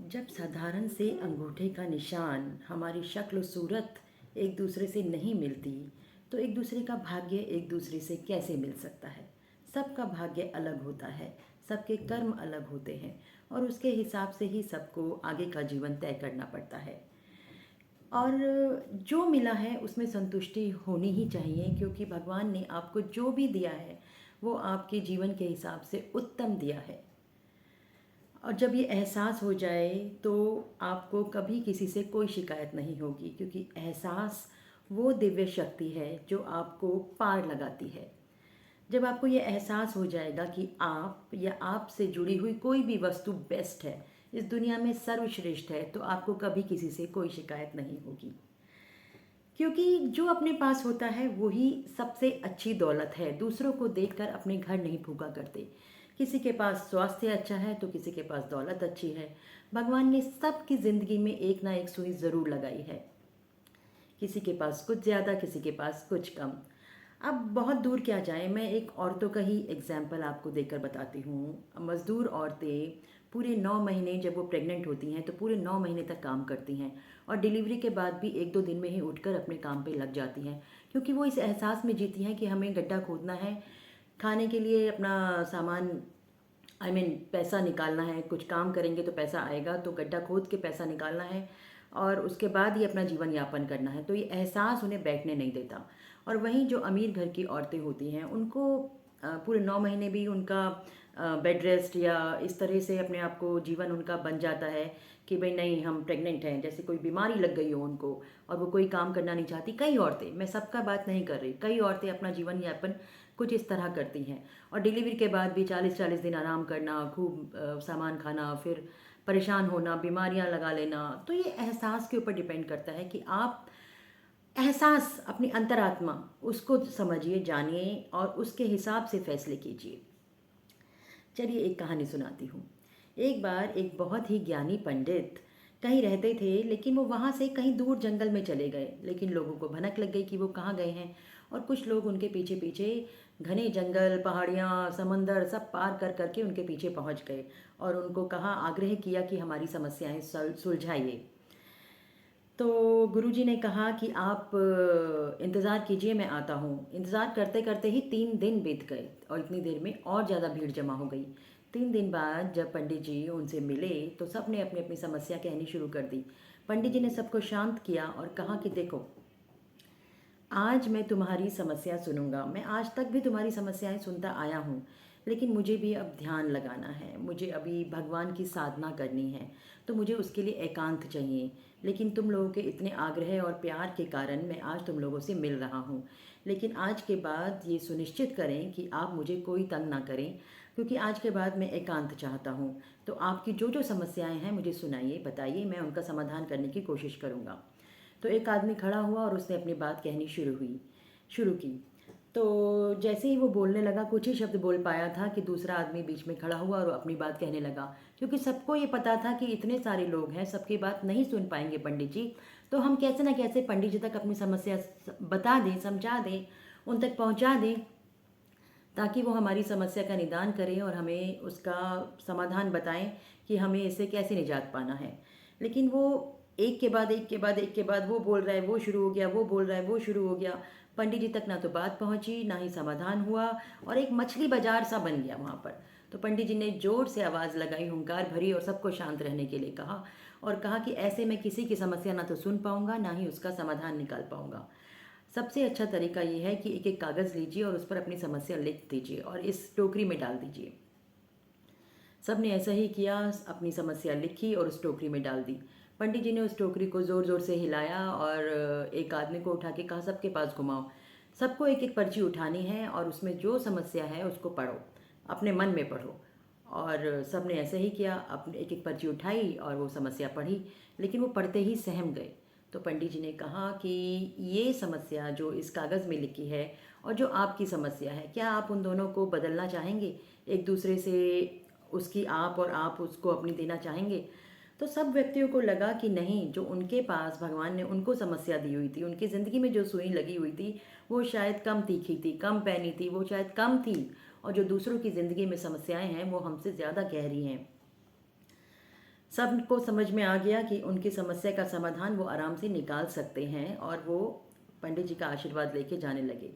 जब साधारण से अंगूठे का निशान हमारी शक्ल सूरत एक दूसरे से नहीं मिलती तो एक दूसरे का भाग्य एक दूसरे से कैसे मिल सकता है। सबका भाग्य अलग होता है, सबके कर्म अलग होते हैं और उसके हिसाब से ही सबको आगे का जीवन तय करना पड़ता है। और जो मिला है उसमें संतुष्टि होनी ही चाहिए, क्योंकि भगवान ने आपको जो भी दिया है वो आपके जीवन के हिसाब से उत्तम दिया है। और जब ये एहसास हो जाए तो आपको कभी किसी से कोई शिकायत नहीं होगी, क्योंकि एहसास वो दिव्य शक्ति है जो आपको पार लगाती है। जब आपको ये एहसास हो जाएगा कि आप या आपसे जुड़ी हुई कोई भी वस्तु बेस्ट है, इस दुनिया में सर्वश्रेष्ठ है, तो आपको कभी किसी से कोई शिकायत नहीं होगी। क्योंकि जो अपने पास होता है वही सबसे अच्छी दौलत है। दूसरों को देखकर अपने घर नहीं फूका करते। किसी के पास स्वास्थ्य अच्छा है तो किसी के पास दौलत अच्छी है। भगवान ने सबकी ज़िंदगी में एक ना एक सुई ज़रूर लगाई है। किसी के पास कुछ ज़्यादा, किसी के पास कुछ कम। अब बहुत दूर क्या जाए, मैं एक औरतों का ही एग्जाम्पल आपको देकर बताती हूँ। मज़दूर औरतें पूरे 9 महीने, जब वो प्रेग्नेंट होती हैं तो पूरे 9 महीने तक काम करती हैं और डिलीवरी के बाद भी 1-2 दिन में ही उठकर अपने काम पे लग जाती हैं, क्योंकि वो इस एहसास में जीती हैं कि हमें गड्ढा खोदना है, खाने के लिए अपना सामान पैसा निकालना है। कुछ काम करेंगे तो पैसा आएगा, तो गड्ढा खोद के पैसा निकालना है और उसके बाद ही अपना जीवन यापन करना है। तो ये एहसास उन्हें बैठने नहीं देता। और वहीं जो अमीर घर की औरतें होती हैं उनको पूरे 9 महीने भी उनका बेड रेस्ट या इस तरह से अपने आप को जीवन उनका बन जाता है कि भाई नहीं, हम प्रेग्नेंट हैं, जैसे कोई बीमारी लग गई हो उनको और वो कोई काम करना नहीं चाहती। कई औरतें, मैं सबका बात नहीं कर रही, कई औरतें अपना जीवन यापन कुछ इस तरह करती हैं और डिलीवरी के बाद भी 40-40 दिन आराम करना, खूब सामान खाना, फिर परेशान होना, बीमारियां लगा लेना। तो ये एहसास के ऊपर डिपेंड करता है कि आप एहसास, अपनी अंतरात्मा, उसको समझिए, जानिए और उसके हिसाब से फैसले कीजिए। चलिए एक कहानी सुनाती हूँ। एक बार एक बहुत ही ज्ञानी पंडित कहीं रहते थे, लेकिन वो वहाँ से कहीं दूर जंगल में चले गए। लेकिन लोगों को भनक लग गई कि वो कहाँ गए हैं और कुछ लोग उनके पीछे पीछे घने जंगल, पहाड़ियाँ, समंदर सब पार कर करके उनके पीछे पहुँच गए और उनको कहा, आग्रह किया कि हमारी समस्याएं सुलझाइए। तो गुरुजी ने कहा कि आप इंतज़ार कीजिए, मैं आता हूँ। इंतज़ार करते करते ही 3 दिन बीत गए और इतनी देर में और ज़्यादा भीड़ जमा हो गई। 3 दिन बाद जब पंडित जी उनसे मिले तो सब ने अपनी अपनी समस्या कहनी शुरू कर दी। पंडित जी ने सबको शांत किया और कहा कि देखो, आज मैं तुम्हारी समस्या सुनूंगा। मैं आज तक भी तुम्हारी समस्याएं सुनता आया हूँ, लेकिन मुझे भी अब ध्यान लगाना है, मुझे अभी भगवान की साधना करनी है, तो मुझे उसके लिए एकांत चाहिए। लेकिन तुम लोगों के इतने आग्रह और प्यार के कारण मैं आज तुम लोगों से मिल रहा हूँ। लेकिन आज के बाद ये सुनिश्चित करें कि आप मुझे कोई तंग ना करें, क्योंकि आज के बाद मैं एकांत चाहता हूँ। तो आपकी जो जो समस्याएं हैं मुझे सुनाइए, बताइए, मैं उनका समाधान करने की कोशिश करूँगा। तो एक आदमी खड़ा हुआ और उसने अपनी बात कहनी शुरू की। तो जैसे ही वो बोलने लगा, कुछ ही शब्द बोल पाया था कि दूसरा आदमी बीच में खड़ा हुआ और अपनी बात कहने लगा। क्योंकि सबको ये पता था कि इतने सारे लोग हैं, सबकी बात नहीं सुन पाएंगे पंडित जी, तो हम कैसे ना कैसे पंडित जी तक अपनी समस्या बता दें, समझा दें, उन तक पहुंचा दें, ताकि वो हमारी समस्या का निदान करें और हमें उसका समाधान बताएं कि हमें इससे कैसे निजात पाना है। लेकिन वो एक के बाद एक के बाद एक के बाद वो बोल रहा है, वो शुरू हो गया, वो बोल रहा है, वो शुरू हो गया। पंडित जी तक ना तो बात पहुंची, ना ही समाधान हुआ और एक मछली बाजार सा बन गया वहाँ पर। तो पंडित जी ने जोर से आवाज़ लगाई, हुंकार भरी और सबको शांत रहने के लिए कहा और कहा कि ऐसे में किसी की समस्या ना तो सुन पाऊंगा, ना ही उसका समाधान निकाल पाऊंगा। सबसे अच्छा तरीका ये है कि एक एक कागज़ लीजिए और उस पर अपनी समस्या लिख दीजिए और इस टोकरी में डाल दीजिए। सब ने ऐसा ही किया, अपनी समस्या लिखी और उस टोकरी में डाल दी। पंडित जी ने उस टोकरी को ज़ोर ज़ोर से हिलाया और एक आदमी को उठा के कहा, सबके पास घुमाओ। सबको एक एक पर्ची उठानी है और उसमें जो समस्या है उसको पढ़ो, अपने मन में पढ़ो। और सब ने ऐसे ही किया, अपने एक एक पर्ची उठाई और वो समस्या पढ़ी। लेकिन वो पढ़ते ही सहम गए। तो पंडित जी ने कहा कि ये समस्या जो इस कागज़ में लिखी है और जो आपकी समस्या है, क्या आप उन दोनों को बदलना चाहेंगे, एक दूसरे से उसकी आप और आप उसको अपनी देना चाहेंगे? तो सब व्यक्तियों को लगा कि नहीं, जो उनके पास भगवान ने उनको समस्या दी हुई थी, उनकी ज़िंदगी में जो सुई लगी हुई थी वो शायद कम तीखी थी, कम पैनी थी, वो शायद कम थी, और जो दूसरों की ज़िंदगी में समस्याएं हैं वो हमसे ज़्यादा गहरी हैं। सबको समझ में आ गया कि उनकी समस्या का समाधान वो आराम से निकाल सकते हैं और वो पंडित जी का आशीर्वाद लेके जाने लगे।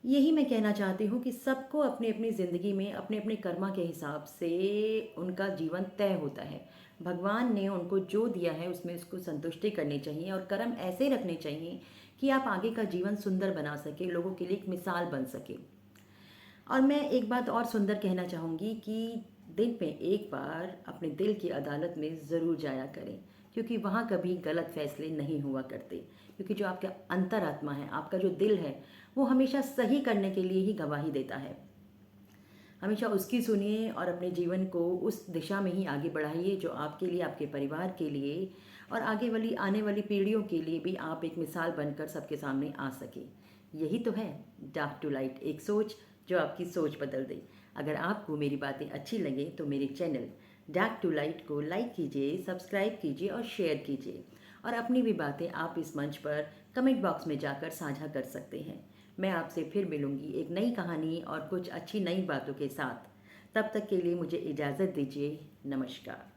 यही मैं कहना चाहती हूँ कि सबको अपनी अपनी ज़िंदगी में अपने अपने कर्मा के हिसाब से उनका जीवन तय होता है। भगवान ने उनको जो दिया है उसमें उसको संतुष्टि करनी चाहिए और कर्म ऐसे रखने चाहिए कि आप आगे का जीवन सुंदर बना सके, लोगों के लिए एक मिसाल बन सके। और मैं एक बात और सुंदर कहना चाहूँगी कि दिन में एक बार अपने दिल की अदालत में ज़रूर जाया करें, क्योंकि वहाँ कभी गलत फैसले नहीं हुआ करते। क्योंकि जो आपका अंतरात्मा है, आपका जो दिल है, वो हमेशा सही करने के लिए ही गवाही देता है। हमेशा उसकी सुनिए और अपने जीवन को उस दिशा में ही आगे बढ़ाइए जो आपके लिए, आपके परिवार के लिए और आगे वाली आने वाली पीढ़ियों के लिए भी आप एक मिसाल बनकर सबके सामने आ सके। यही तो है डार्क टू लाइट, एक सोच जो आपकी सोच बदल दे। अगर आपको मेरी बातें अच्छी लगे तो मेरे चैनल डार्क टू लाइट को लाइक कीजिए, सब्सक्राइब कीजिए और शेयर कीजिए। और अपनी भी बातें आप इस मंच पर कमेंट बॉक्स में जाकर साझा कर सकते हैं। मैं आपसे फिर मिलूंगी एक नई कहानी और कुछ अच्छी नई बातों के साथ। तब तक के लिए मुझे इजाज़त दीजिए। नमस्कार।